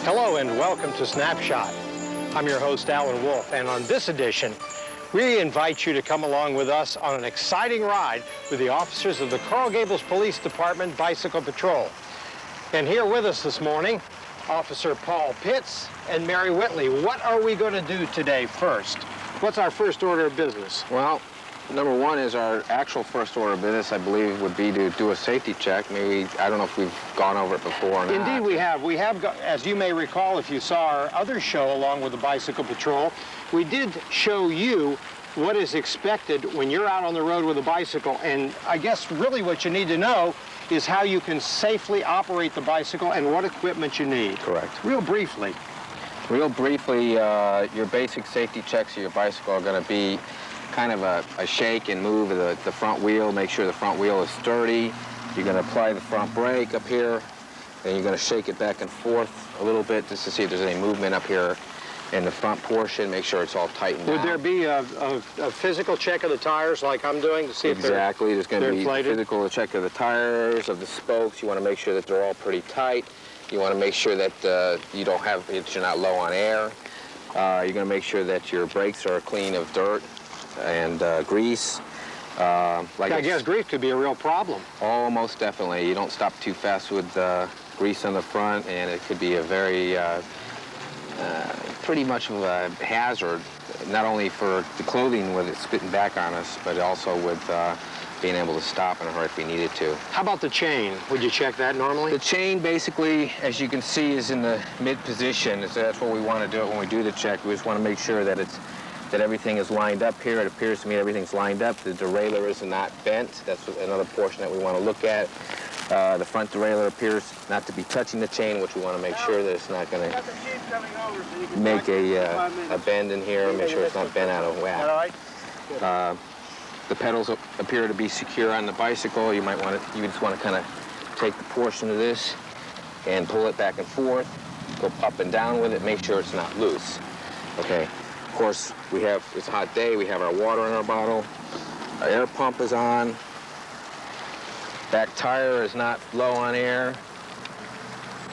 Hello and welcome to Snapshot. I'm your host, Alan Wolfe, and on this edition, we invite you to come along with us on an exciting ride with the officers of the Coral Gables Police Department Bicycle Patrol. And here with us this morning, Officer Paul Pitts and Mary Whitley. What are we going to do today first? What's our first order of business? Well, number one is our actual first order of business, I believe, would be to do a safety check. Maybe, I don't know if we've gone over it before or not. Indeed we have. We have, as you may recall, if you saw our other show along with the Bicycle Patrol, we did show you what is expected when you're out on the road with a bicycle. And I guess really what you need to know is how you can safely operate the bicycle and what equipment you need. Correct. Real briefly. Real briefly, your basic safety checks of your bicycle are going to be kind of a shake and move of the front wheel, make sure the front wheel is sturdy. You're going to apply the front brake up here, and you're going to shake it back and forth a little bit just to see if there's any movement up here in the front portion, make sure it's all tightened down. Would there be a physical check of the tires like I'm doing to see if exactly. There's going to be inflated? Physical check of the tires, of the spokes. You want to make sure that they're all pretty tight. You want to make sure that you're not low on air. You're going to make sure that your brakes are clean of dirt and grease. I guess grease could be a real problem. Oh, most definitely. You don't stop too fast with grease on the front, and it could be a very pretty much of a hazard, not only for the clothing with it spitting back on us, but also with being able to stop in a hurry if we needed to. How about the chain? Would you check that normally? The chain basically, as you can see, is in the mid position. So that's what we want to do when we do the check. We just want to make sure that everything is lined up here. It appears to me everything's lined up. The derailleur is not bent. That's another portion that we want to look at. The front derailleur appears not to be touching the chain, which we want to make sure that it's not going to make a bend in here. Make sure it's not bent out of whack. The pedals appear to be secure on the bicycle. You just want to kind of take the portion of this and pull it back and forth, go up and down with it, make sure it's not loose. Okay. Of course, it's a hot day, we have our water in our bottle, our air pump is on, back tire is not low on air,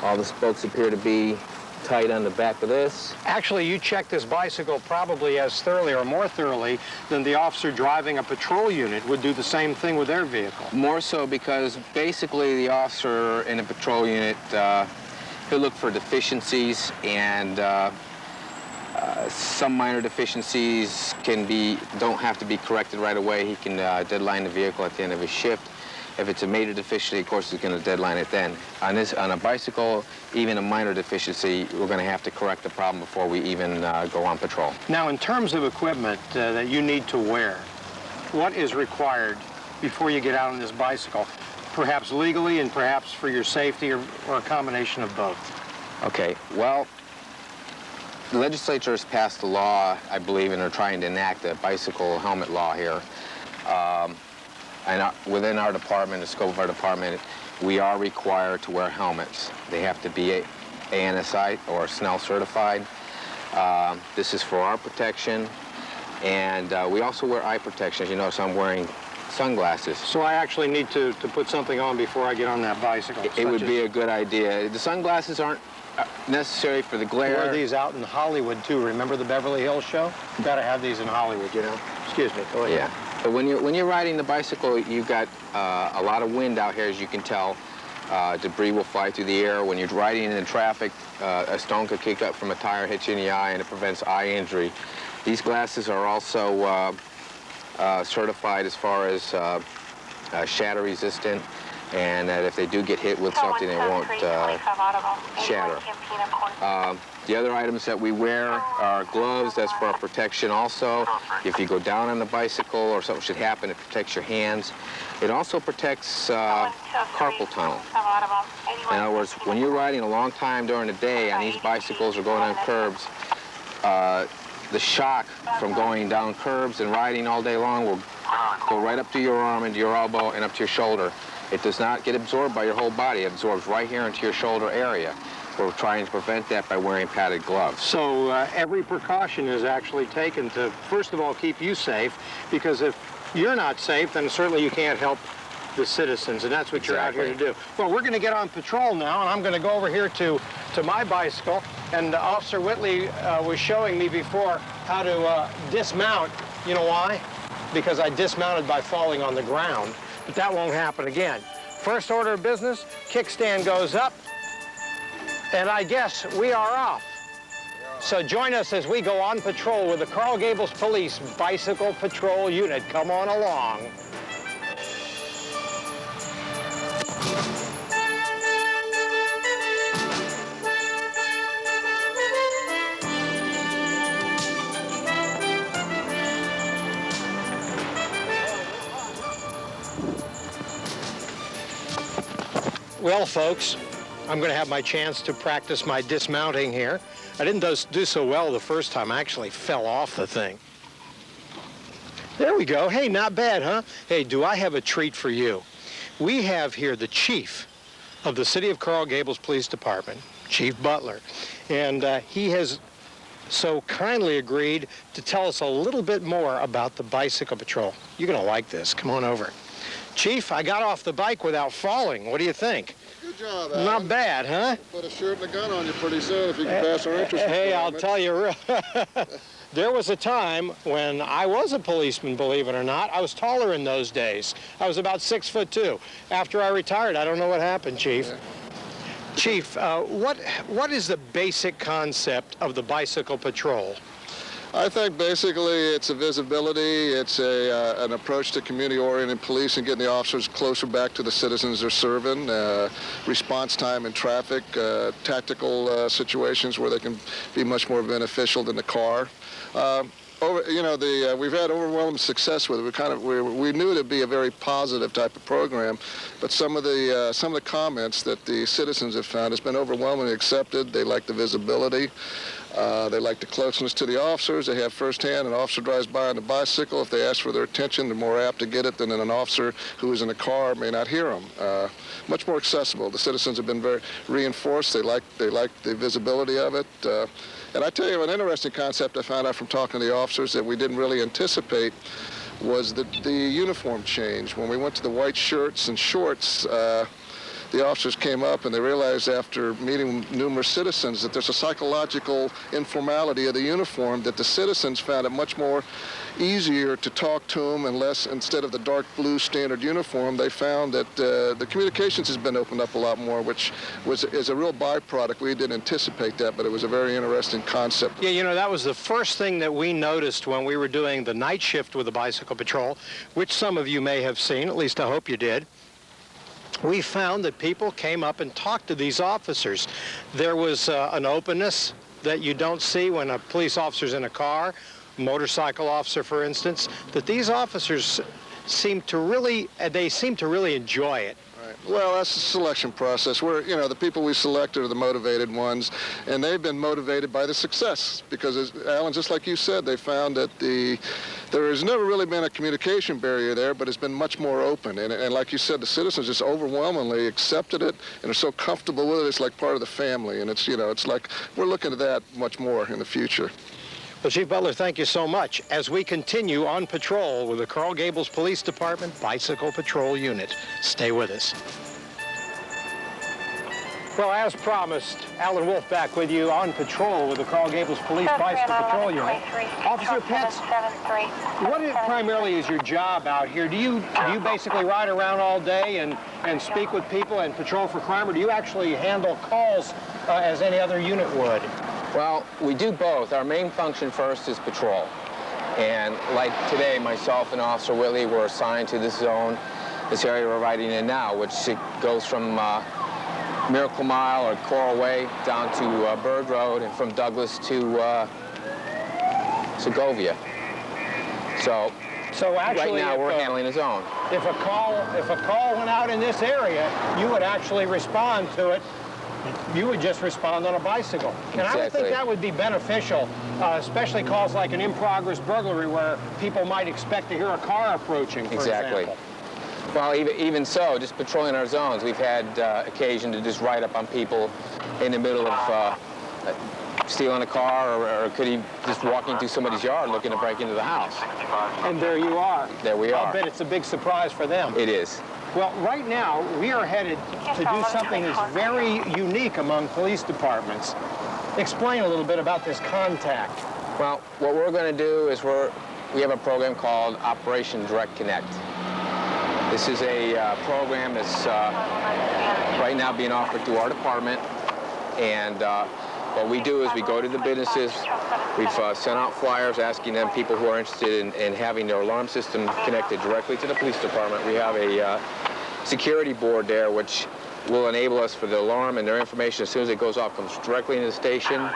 all the spokes appear to be tight on the back of this. Actually, you check this bicycle probably as thoroughly or more thoroughly than the officer driving a patrol unit would do the same thing with their vehicle. More so because basically the officer in a patrol unit, he'll look for deficiencies, and some minor deficiencies don't have to be corrected right away. He can deadline the vehicle at the end of his shift. If it's a major deficiency, of course, he's going to deadline it then. On a bicycle, even a minor deficiency, we're going to have to correct the problem before we even go on patrol. Now, in terms of equipment that you need to wear, what is required before you get out on this bicycle? Perhaps legally and perhaps for your safety, or a combination of both? Okay, well, the legislature has passed a law, I believe, and they're trying to enact a bicycle helmet law here. And within our department, the scope of our department, we are required to wear helmets. They have to be ANSI or SNEL certified. This is for our protection. And we also wear eye protection. As you notice, I'm wearing sunglasses. So I actually need to put something on before I get on that bicycle? It would be a good idea. The sunglasses aren't necessary for the glare. We wear these out in Hollywood, too. Remember the Beverly Hills show? You've got to have these in Hollywood, you know. Excuse me. Go ahead. Yeah. But when you're riding the bicycle, you've got a lot of wind out here, as you can tell. Debris will fly through the air. When you're riding in traffic, a stone could kick up from a tire, hit you in the eye, and it prevents eye injury. These glasses are also certified as far as shatter resistant, and that if they do get hit with something, they won't shatter. The other items that we wear are gloves. That's for our protection also. If you go down on the bicycle or something should happen, it protects your hands. It also protects carpal tunnel. In other words, when you're riding a long time during the day on these bicycles or going on curbs, the shock from going down curbs and riding all day long will go right up to your arm, into your elbow, and up to your shoulder. It does not get absorbed by your whole body. It absorbs right here into your shoulder area. We're trying to prevent that by wearing padded gloves. So every precaution is actually taken to, first of all, keep you safe, because if you're not safe, then certainly you can't help the citizens, and that's what you're out here to do. Well, we're going to get on patrol now, and I'm going to go over here to to my bicycle, and Officer Whitley was showing me before how to dismount. You know why? Because I dismounted by falling on the ground, but that won't happen again. First order of business, kickstand goes up, and I guess we are off. So join us as we go on patrol with the Coral Gables Police Bicycle Patrol Unit. Come on along. Well, folks, I'm going to have my chance to practice my dismounting here. I didn't do so well the first time. I actually fell off the thing. There we go. Hey, not bad, huh? Hey, do I have a treat for you? We have here the chief of the City of Coral Gables Police Department, Chief Butler, and he has so kindly agreed to tell us a little bit more about the bicycle patrol. You're going to like this. Come on over. Chief, I got off the bike without falling. What do you think? Good job, Alan. Not bad, huh? Put a shirt and a gun on you pretty soon if you can pass our interest. Hey, I'll tell you, there was a time when I was a policeman, believe it or not. I was taller in those days. I was about 6'2". After I retired, I don't know what happened, Chief. Yeah. Chief, what is the basic concept of the bicycle patrol? I think basically it's a visibility, it's an approach to community-oriented policing, getting the officers closer back to the citizens they're serving, response time in traffic, tactical situations where they can be much more beneficial than the car. We've had overwhelming success with it. We knew it'd be a very positive type of program, but some of the comments that the citizens have found has been overwhelmingly accepted. They like the visibility. They like the closeness to the officers. They have firsthand. An officer drives by on a bicycle. If they ask for their attention, they're more apt to get it than an officer who is in a car may not hear them. Much more accessible. The citizens have been very reinforced. They like the visibility of it. And I tell you, an interesting concept I found out from talking to the officers that we didn't really anticipate was the uniform change. When we went to the white shirts and shorts, the officers came up and they realized after meeting numerous citizens that there's a psychological informality of the uniform, that the citizens found it much more easier to talk to them and less, instead of the dark blue standard uniform, they found that the communications has been opened up a lot more, which is a real byproduct. We didn't anticipate that, but it was a very interesting concept. Yeah, you know, that was the first thing that we noticed when we were doing the night shift with the bicycle patrol, which some of you may have seen, at least I hope you did. We found that people came up and talked to these officers. There was an openness that you don't see when a police officer's in a car, motorcycle officer, for instance, that these officers seem to really enjoy it. Right. Well, that's the selection process. The people we select are the motivated ones, and they've been motivated by the success because, Alan, just like you said, they found that there has never really been a communication barrier there, but it's been much more open. And like you said, the citizens just overwhelmingly accepted it and are so comfortable with it. It's like part of the family, and it's like we're looking at that much more in the future. Well, Chief Butler, thank you so much. As we continue on patrol with the Coral Gables Police Department Bicycle Patrol Unit, stay with us. Well, as promised, Alan Wolfe back with you on patrol with the Coral Gables Police Bicycle Patrol Unit. Officer Pitts, what primarily is your job out here? Do you basically ride around all day and speak with people and patrol for crime, or do you actually handle calls as any other unit would? Well, we do both. Our main function first is patrol. And like today, myself and Officer Whitley were assigned to this zone, this area we're riding in now, which goes from Miracle Mile or Coral Way down to Bird Road, and from Douglas to Segovia. So actually, right now we're handling a zone. If a call went out in this area, you would actually respond to it. You would just respond on a bicycle. And Exactly. I would think that would be beneficial, especially calls like an in-progress burglary where people might expect to hear a car approaching, for example. Well, even so, just patrolling our zones, we've had occasion to just ride up on people in the middle of stealing a car, or could he just walking through somebody's yard looking to break into the house. And there you are. There we are. I'll bet it's a big surprise for them. It is. Well, right now, we are headed to do something that's very unique among police departments. Explain a little bit about this contact. Well, what we're going to do is we have a program called Operation Direct Connect. This is a program that's right now being offered through our department. And what we do is we go to the businesses. We've sent out flyers asking them, people who are interested in having their alarm system connected directly to the police department. We have a security board there which will enable us for the alarm and their information as soon as it goes off comes directly into the station.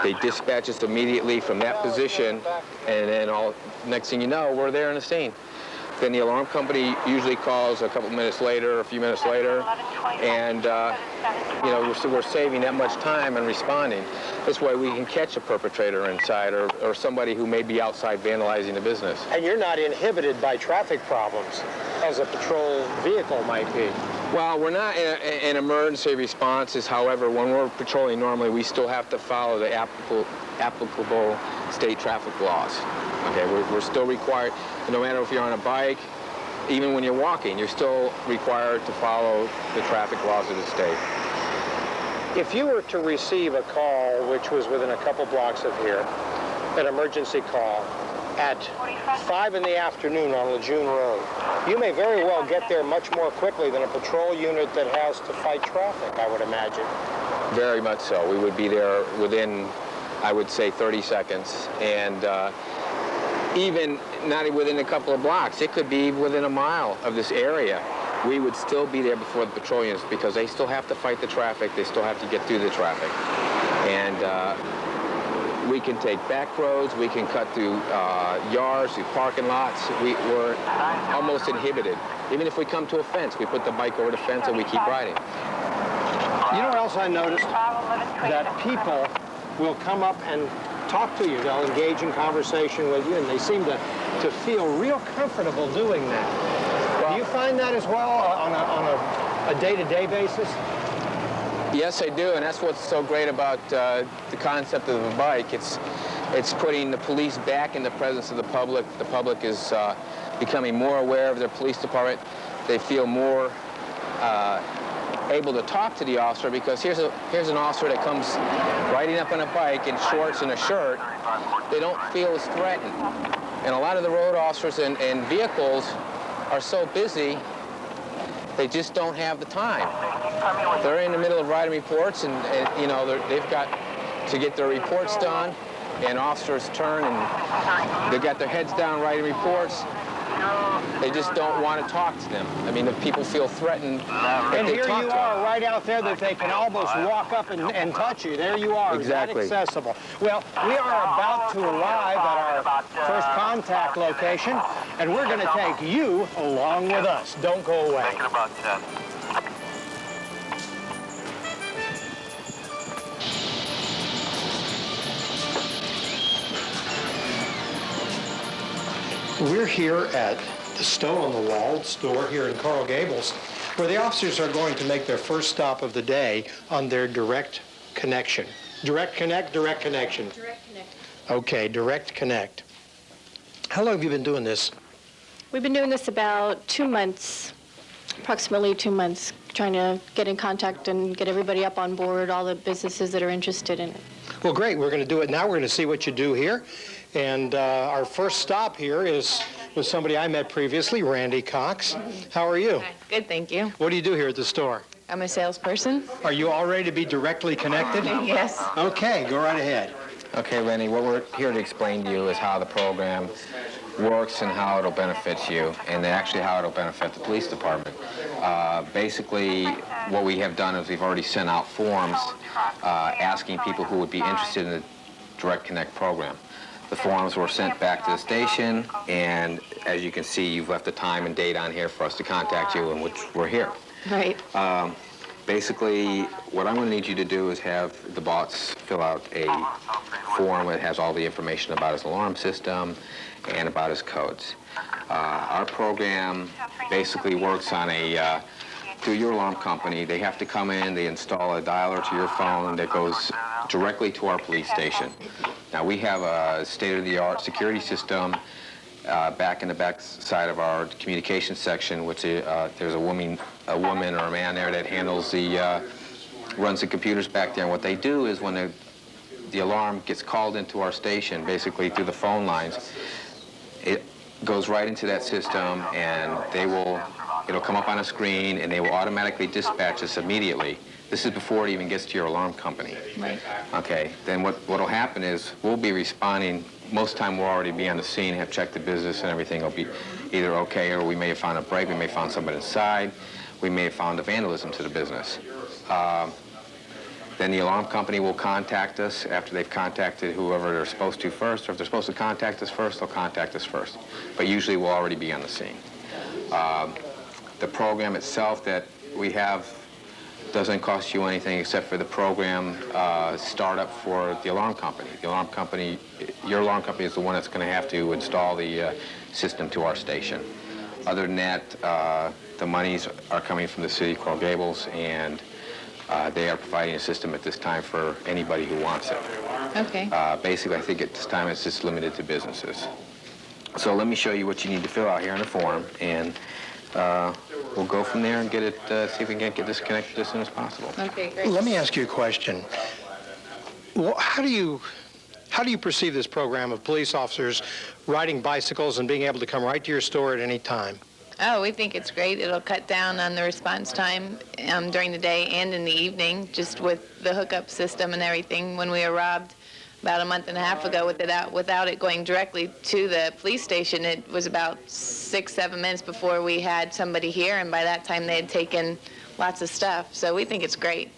They dispatch us immediately from that position, and then next thing you know, we're there in the scene. Then the alarm company usually calls a couple minutes later, a few minutes later, and you know, we're saving that much time in responding. This way we can catch a perpetrator inside or somebody who may be outside vandalizing the business. And you're not inhibited by traffic problems, as a patrol vehicle might be. Well, we're not in emergency responses. However, when we're patrolling normally, we still have to follow the applicable state traffic laws. Okay, we're still required, no matter if you're on a bike, even when you're walking, you're still required to follow the traffic laws of the state. If you were to receive a call, which was within a couple blocks of here, an emergency call, at 5 in the afternoon on Lejeune Road, you may very well get there much more quickly than a patrol unit that has to fight traffic, I would imagine. Very much so. We would be there within, I would say, 30 seconds. And even not within a couple of blocks, it could be within a mile of this area. We would still be there before the patrol units because they still have to fight the traffic. They still have to get through the traffic. And we can take back roads, we can cut through yards, through parking lots. We're almost inhibited. Even if we come to a fence, we put the bike over the fence and we keep riding. You know what else I noticed? That people will come up and talk to you. They'll engage in conversation with you, and they seem to feel real comfortable doing that. Well, do you find that as well on a day-to-day basis? Yes, I do, and that's what's so great about the concept of the bike. It's putting the police back in the presence of the public. The public is becoming more aware of their police department. They feel more able to talk to the officer because here's an officer that comes riding up on a bike in shorts and a shirt. They don't feel as threatened. And a lot of the road officers and vehicles are so busy, they just don't have the time. They're in the middle of writing reports, and you know, they've got to get their reports done, and officers turn and they've got their heads down writing reports. They just don't want to talk to them. I mean, if people feel threatened, and here you are right out there that they can almost walk up and touch you. There you are, exactly. That accessible. Well, we are about to arrive at our first contact location, and we're going to take you along with us. Don't go away. Take it about 10. We're here at the Stone on the Wall store here in Coral Gables, where the officers are going to make their first stop of the day on their direct connection. Direct connect, direct connection? Direct connect. Okay, direct connect. How long have you been doing this? We've been doing this about 2 months, approximately 2 months, trying to get in contact and get everybody up on board, all the businesses that are interested in it. Well, great. We're going to do it now. We're going to see what you do here. And our first stop here is with somebody I met previously, Randy Cox. How are you? Hi. Good, thank you. What do you do here at the store? I'm a salesperson. Are you all ready to be directly connected? Yes. Okay, go right ahead. Okay, Rennie, what we're here to explain to you is how the program works and how it'll benefit you, and actually how it'll benefit the police department. Basically, what we have done is we've already sent out forms asking people who would be interested in the Direct Connect program. The forms were sent back to the station, and as you can see, you've left the time and date on here for us to contact you, and which we're here. Right. Basically, what I'm going to need you to do is have the boss fill out a form that has all the information about his alarm system and about his codes. Our program basically works on through your alarm company. They have to come in, they install a dialer to your phone that goes directly to our police station. Now, we have a state-of-the-art security system back in the back side of our communication section, which there's a woman or a man there that handles runs the computers back there. And what they do is when the alarm gets called into our station, basically through the phone lines, it goes right into that system, and it'll come up on a screen, and they will automatically dispatch us immediately. This is before it even gets to your alarm company. Right. Okay, then what'll happen is we'll be responding. Most of the time we'll already be on the scene, have checked the business, and everything will be either okay, or we may have found a break, we may have found somebody inside, we may have found a vandalism to the business. Then the alarm company will contact us after they've contacted whoever they're supposed to first, or if they're supposed to contact us first, they'll contact us first. But usually we'll already be on the scene. The program itself that we have doesn't cost you anything except for the program startup for the alarm company. The alarm company, your alarm company is the one that's going to have to install the system to our station. Other than that, the monies are coming from the city of Coral Gables, and they are providing a system at this time for anybody who wants it. Okay. Basically, I think at this time it's just limited to businesses. So let me show you what you need to fill out here on the form, and we'll go from there and get it, see if we can get this connected as soon as possible. Okay, great. Let me ask you a question. How do you perceive this program of police officers riding bicycles and being able to come right to your store at any time? Oh, we think it's great. It'll cut down on the response time during the day and in the evening, just with the hookup system and everything. When we were robbed about a month and a half ago without it going directly to the police station, it was about 6-7 minutes before we had somebody here, and by that time they had taken lots of stuff. So we think it's great.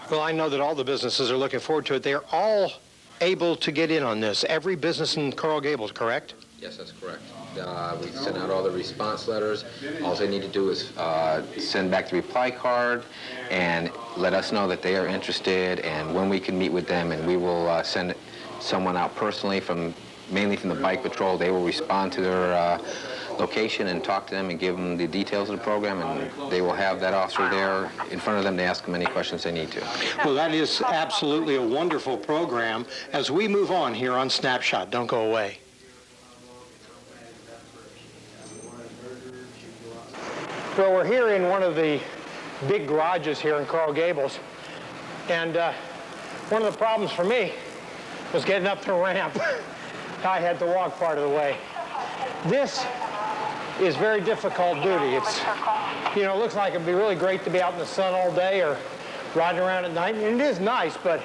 Well, I know that all the businesses are looking forward to it. They're all able to get in on this. Every business in Coral Gables, correct? Yes, that's correct. We send out all the response letters. All they need to do is send back the reply card and let us know that they are interested and when we can meet with them, and we will send someone out personally mainly from the bike patrol. They will respond to their location and talk to them and give them the details of the program, and they will have that officer there in front of them to ask them any questions they need to. Well, that is absolutely a wonderful program. As we move on here on Snapshot, don't go away. Well, we're here in one of the big garages here in Coral Gables, and one of the problems for me was getting up the ramp. I had to walk part of the way. This is very difficult duty. It's, it looks like it'd be really great to be out in the sun all day or riding around at night, and it is nice, but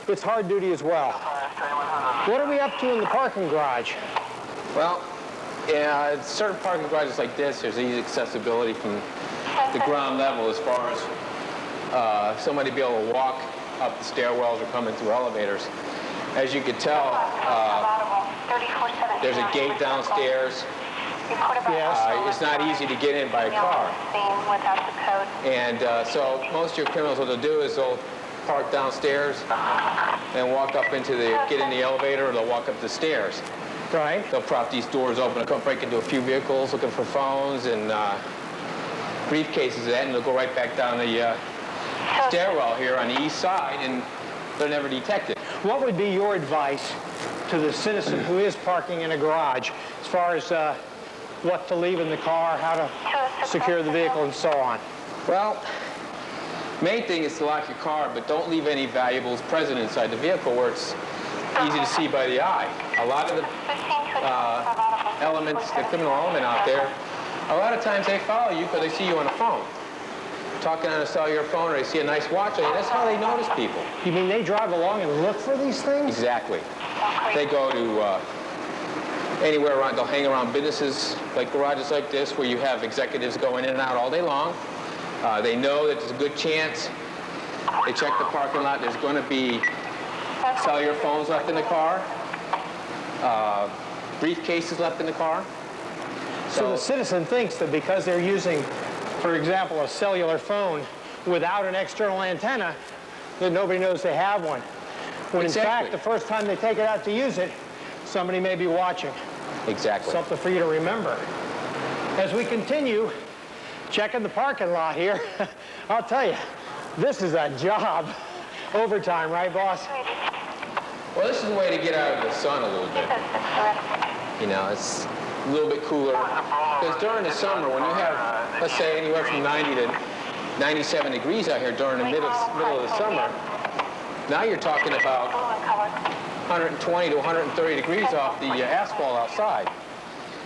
it's hard duty as well. What are we up to in the parking garage? Well, yeah, certain parking garages like this, there's easy accessibility from the ground level as far as somebody be able to walk up the stairwells or come in through elevators. As you can tell, there's a gate downstairs. Yes. It's not easy to get in by a car. And so most of your criminals, what they'll do is they'll park downstairs and walk up get in the elevator, or they'll walk up the stairs. Right. They'll prop these doors open, they'll come break into a few vehicles looking for phones and briefcases and that, and they'll go right back down the stairwell here on the east side, and they're never detected. What would be your advice to the citizen who is parking in a garage as far as what to leave in the car, how to secure the vehicle, and so on? Well, main thing is to lock your car, but don't leave any valuables present inside the vehicle where it's easy to see by the eye. A lot of the elements, the criminal element out there, a lot of times they follow you because they see you on a phone. Talking on a cellular phone, or they see a nice watch on you. That's how they notice people. You mean they drive along and look for these things? Exactly. They go to anywhere around, they'll hang around businesses like garages like this where you have executives going in and out all day long. They know that there's a good chance. They check the parking lot. There's going to be cellular phones left in the car, briefcases left in the car. So the citizen thinks that because they're using, for example, a cellular phone without an external antenna, that nobody knows they have one. When in fact, the first time they take it out to use it, somebody may be watching. Exactly. Something for you to remember. As we continue checking the parking lot here, I'll tell you, this is a job. Overtime, right, boss? Well, this is a way to get out of the sun a little bit. You know, it's a little bit cooler. Because during the summer, when you have, let's say, anywhere from 90 to 97 degrees out here during the middle of the summer, now you're talking about 120 to 130 degrees off the asphalt outside.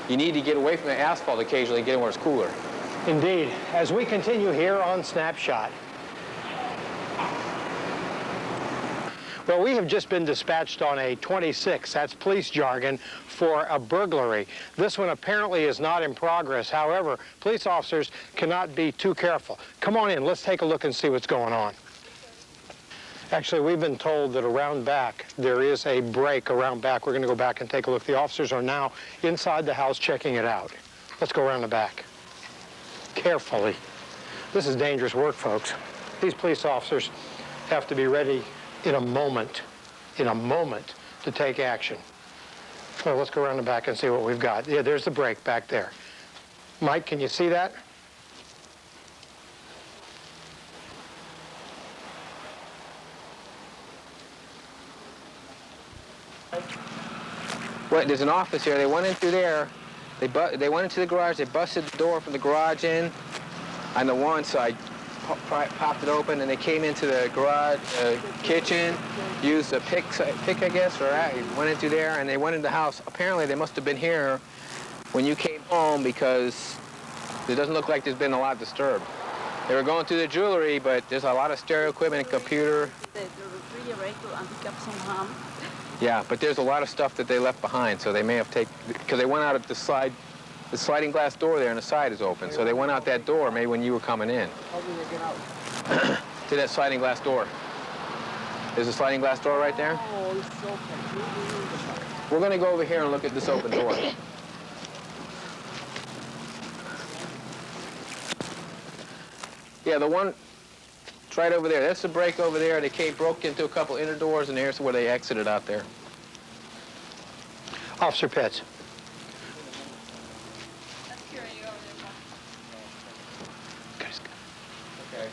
You need to get away from the asphalt occasionally, get where it's cooler. Indeed. As we continue here on Snapshot. Well, we have just been dispatched on a 26, that's police jargon, for a burglary. This one apparently is not in progress. However, police officers cannot be too careful. Come on in, let's take a look and see what's going on. Actually, we've been told that around back, there is a break around back. We're going to go back and take a look. The officers are now inside the house checking it out. Let's go around the back. Carefully. This is dangerous work, folks. These police officers have to be ready in a moment to take action. Well, let's go around the back and see what we've got. Yeah, there's the break back there. Mike, can you see that? Well, there's an office here. They went in through there. They went into the garage. They busted the door from the garage in on the one side, popped it open, and they came into the garage kitchen, used a pick, I guess, or went into there, and they went into the house. Apparently, they must have been here when you came home because it doesn't look like there's been a lot disturbed. They were going through the jewelry, but there's a lot of stereo equipment, computer. Yeah, but there's a lot of stuff that they left behind, so they may have taken, because they went out at the sliding glass door there, and the side is open, so they went out that door maybe when you were coming in. How did they get out? To that sliding glass door. There's a sliding glass door right there. Oh, it's open. We're going to go over here and look at this open door. Yeah, the one, it's right over there. That's the break over there. They broke into a couple inner doors, and here's where they exited out there. Officer Pitts. Okay.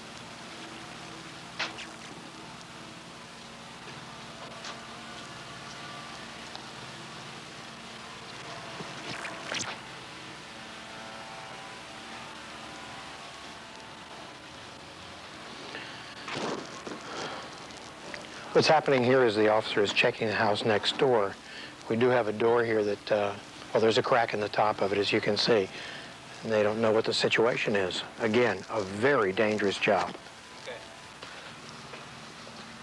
What's happening here is the officer is checking the house next door. We do have a door here that, well, there's a crack in the top of it, as you can see. And they don't know what the situation is. Again, a very dangerous job. Okay.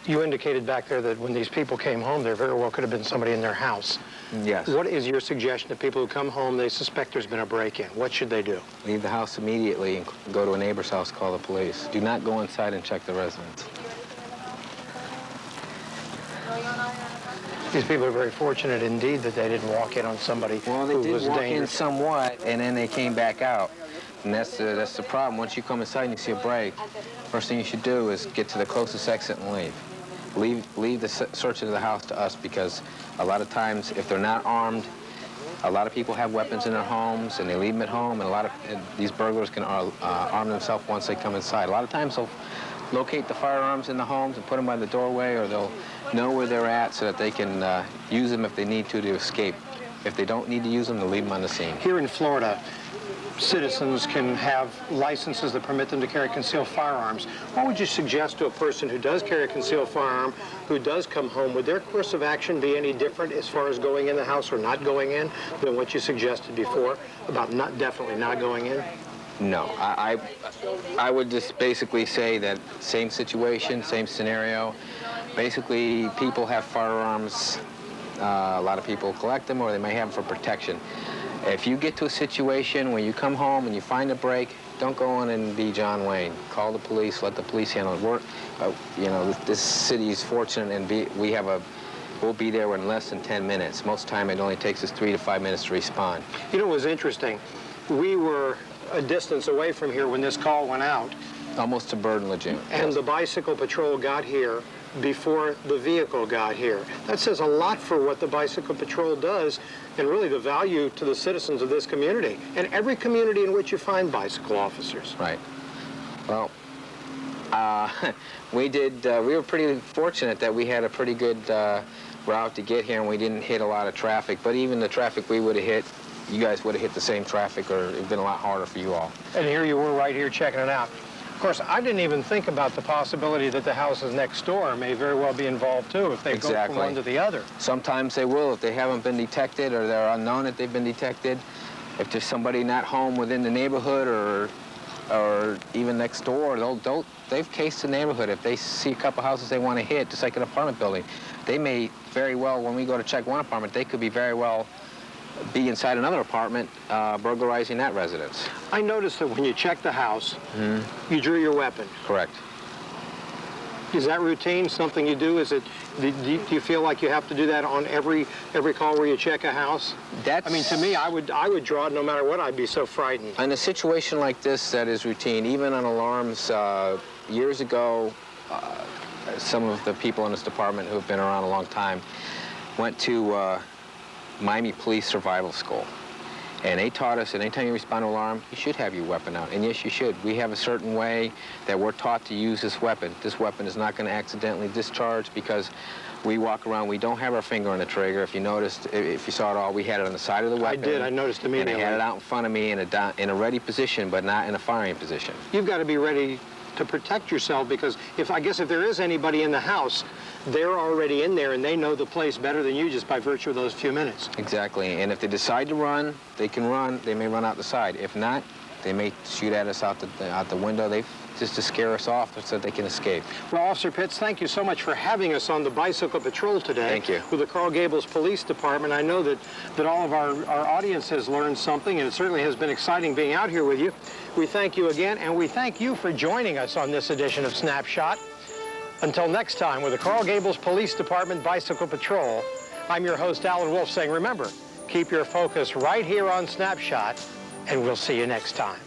You indicated back there that when these people came home, there very well could have been somebody in their house. Yes. What is your suggestion to people who come home, they suspect there's been a break-in? What should they do? Leave the house immediately and go to a neighbor's house, call the police. Do not go inside and check the residence. These people are very fortunate indeed that they didn't walk in on somebody Well, they who did was walk in dangerous. somewhat, and then they came back out. And that's the problem. Once you come inside and you see a break, first thing you should do is get to the closest exit and leave. Leave the search of the house to us, because a lot of times, if they're not armed, a lot of people have weapons in their homes, and they leave them at home, and a lot of these burglars can arm themselves once they come inside. A lot of times they'll locate the firearms in the homes and put them by the doorway, or they'll know where they're at so that they can use them if they need to escape. If they don't need to use them, they'll leave them on the scene. Here in Florida, citizens can have licenses that permit them to carry concealed firearms. What would you suggest to a person who does carry a concealed firearm, who does come home? Would their course of action be any different as far as going in the house or not going in than what you suggested before about definitely not going in? No, I would just basically say that same situation, same scenario. Basically, people have firearms. A lot of people collect them, or they may have them for protection. If you get to a situation where you come home and you find a break, don't go in and be John Wayne. Call the police, let the police handle it. You know, this city is fortunate, and we'll be there in less than 10 minutes. Most of the time, it only takes us 3 to 5 minutes to respond. You know, it was interesting. We were a distance away from here when this call went out. Almost to Bird and Lejeune. And the bicycle patrol got here before the vehicle got here. That says a lot for what the bicycle patrol does, and really the value to the citizens of this community and every community in which you find bicycle officers. Right. Well, we were pretty fortunate that we had a pretty good route to get here, and we didn't hit a lot of traffic. But even the traffic we would have hit, you guys would have hit the same traffic, or it would have been a lot harder for you all. And here you were right here checking it out. Of course, I didn't even think about the possibility that the houses next door may very well be involved too if they go from one to the other. Sometimes they will if they haven't been detected or they're unknown that they've been detected. If there's somebody not home within the neighborhood or even next door, they've cased the neighborhood. If they see a couple houses they want to hit, just like an apartment building, they may very well, when we go to check one apartment, they could be very well be inside another apartment burglarizing that residence. I noticed that when you checked the house, you drew your weapon. Correct. Is that routine, something you do? Do you feel like you have to do that on every call where you check a house? I mean, to me, I would draw it no matter what. I'd be so frightened. In a situation like this, that is routine. Even on alarms, years ago, some of the people in this department who have been around a long time went to Miami Police Survival School. And they taught us that anytime you respond to an alarm, you should have your weapon out. And yes, you should. We have a certain way that we're taught to use this weapon. This weapon is not going to accidentally discharge because we walk around, we don't have our finger on the trigger. If you noticed, if you saw it all, we had it on the side of the weapon. I did, I noticed immediately. And I had it out in front of me in a ready position, but not in a firing position. You've got to be ready to protect yourself because I guess if there is anybody in the house, they're already in there and they know the place better than you just by virtue of those few minutes. Exactly, and if they decide to run, they can run. They may run out the side. If not, they may shoot at us out the window. Just to scare us off so they can escape. Well, Officer Pitts, thank you so much for having us on the bicycle patrol today. Thank you. With the Coral Gables Police Department. I know that all of our audience has learned something, and it certainly has been exciting being out here with you. We thank you again, and we thank you for joining us on this edition of Snapshot. Until next time, with the Coral Gables Police Department Bicycle Patrol, I'm your host, Alan Wolfe, saying, remember, keep your focus right here on Snapshot, and we'll see you next time.